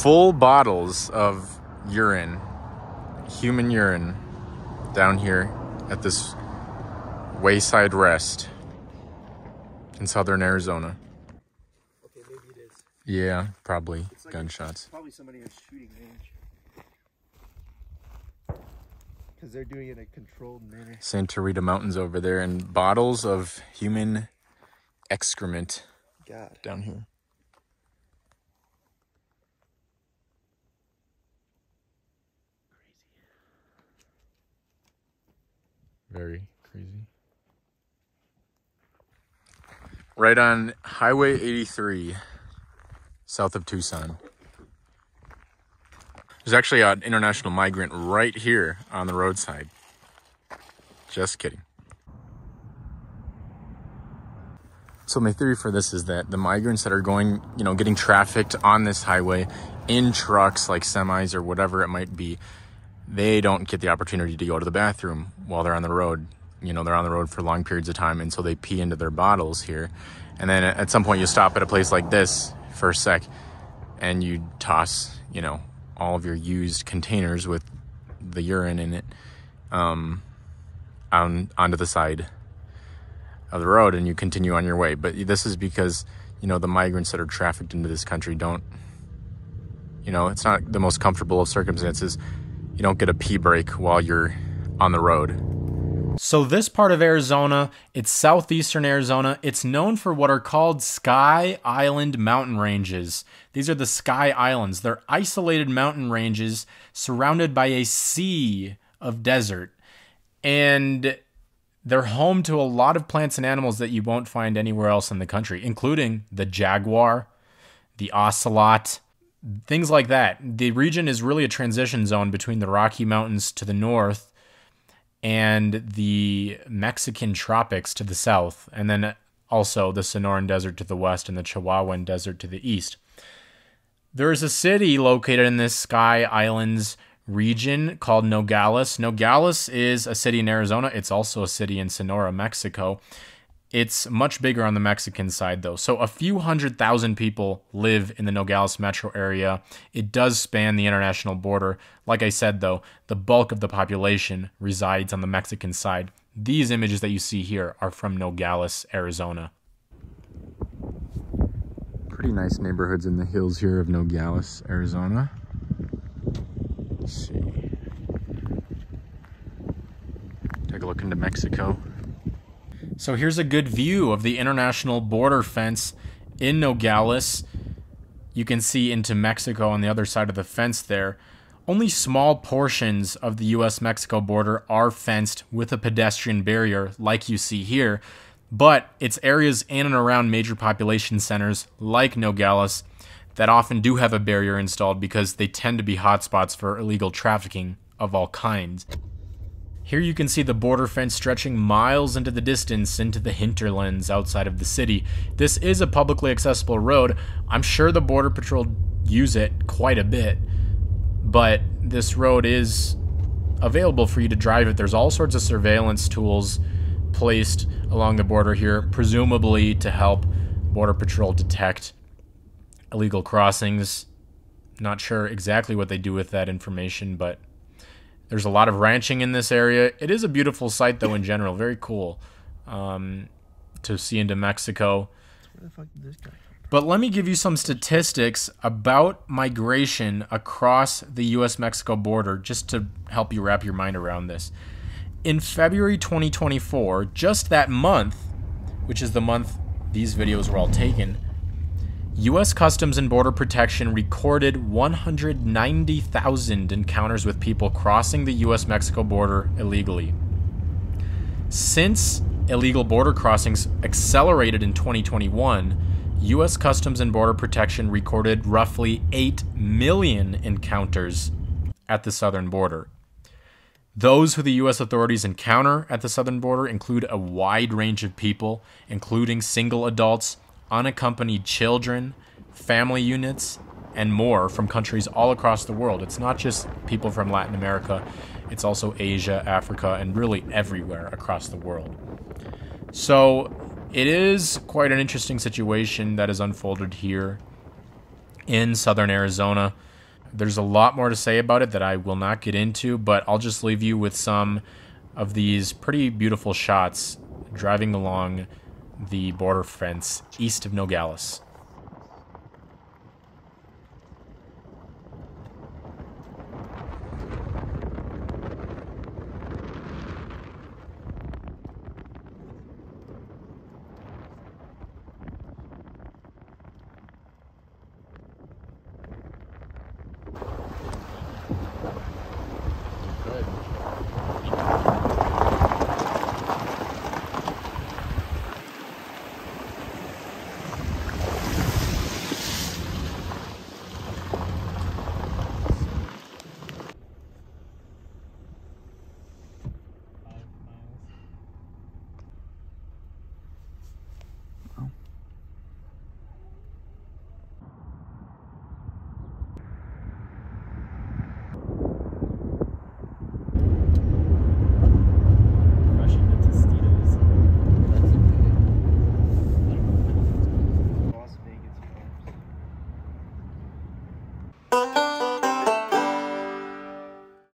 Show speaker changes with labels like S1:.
S1: full bottles of urine, human urine, down here at this wayside rest in southern Arizona.
S2: Okay, maybe it is.
S1: Yeah, probably
S2: It's like
S1: gunshots.
S2: Probably somebody in a shooting range. Because they're doing it in a controlled manner.
S1: Santa Rita Mountains over there, and bottles of human excrement down here. Very crazy. Right on Highway 83, south of Tucson. There's actually an international migrant right here on the roadside. Just kidding. So my theory for this is that the migrants that are going, getting trafficked on this highway in trucks like semis or whatever it might be, they don't get the opportunity to go to the bathroom while they're on the road. They're on the road for long periods of time, and so they pee into their bottles here. And then at some point you stop at a place like this for a sec and you toss, all of your used containers with the urine in it onto the side of the road, and you continue on your way. But this is because, the migrants that are trafficked into this country don't, it's not the most comfortable of circumstances. You don't get a pee break while you're on the road.
S3: So this part of Arizona, it's southeastern Arizona. It's known for what are called Sky Island mountain ranges. These are the Sky Islands. They're isolated mountain ranges surrounded by a sea of desert. And they're home to a lot of plants and animals that you won't find anywhere else in the country, including the jaguar, the ocelot, things like that. The region is really a transition zone between the Rocky Mountains to the north and the Mexican tropics to the south, and then also the Sonoran Desert to the west and the Chihuahuan Desert to the east. There is a city located in this Sky Islands region called Nogales. Nogales is a city in Arizona. It's also a city in Sonora, Mexico. It's much bigger on the Mexican side, though. So a few 100,000 people live in the Nogales metro area. It does span the international border. Like I said, though, the bulk of the population resides on the Mexican side. These images that you see here are from Nogales, Arizona.
S1: Pretty nice neighborhoods in the hills here of Nogales, Arizona. Let's see. Take a look into Mexico.
S3: So here's a good view of the international border fence in Nogales. You can see into Mexico on the other side of the fence there. Only small portions of the US-Mexico border are fenced with a pedestrian barrier like you see here, but it's areas in and around major population centers like Nogales that often do have a barrier installed because they tend to be hotspots for illegal trafficking of all kinds. Here you can see the border fence stretching miles into the distance into the hinterlands outside of the city. This is a publicly accessible road. I'm sure the Border Patrol use it quite a bit, but this road is available for you to drive it. There's all sorts of surveillance tools placed along the border here, presumably to help Border Patrol detect illegal crossings. Not sure exactly what they do with that information, but there's a lot of ranching in this area. It is a beautiful sight, though, in general. Very cool to see into Mexico.
S2: Where the fuck did this guy come from?
S3: But let me give you some statistics about migration across the U.S.-Mexico border, just to help you wrap your mind around this. In February 2024, just that month, which is the month these videos were all taken, U.S. Customs and Border Protection recorded 190,000 encounters with people crossing the U.S.-Mexico border illegally. Since illegal border crossings accelerated in 2021, U.S. Customs and Border Protection recorded roughly 8 million encounters at the southern border. Those who the U.S. authorities encounter at the southern border include a wide range of people, including single adults, unaccompanied children, family units, and more from countries all across the world. It's not just people from Latin America, it's also Asia, Africa, and really everywhere across the world. So it is quite an interesting situation that has unfolded here in southern Arizona. There's a lot more to say about it that I will not get into, but I'll just leave you with some of these pretty beautiful shots driving along the border fence east of Nogales.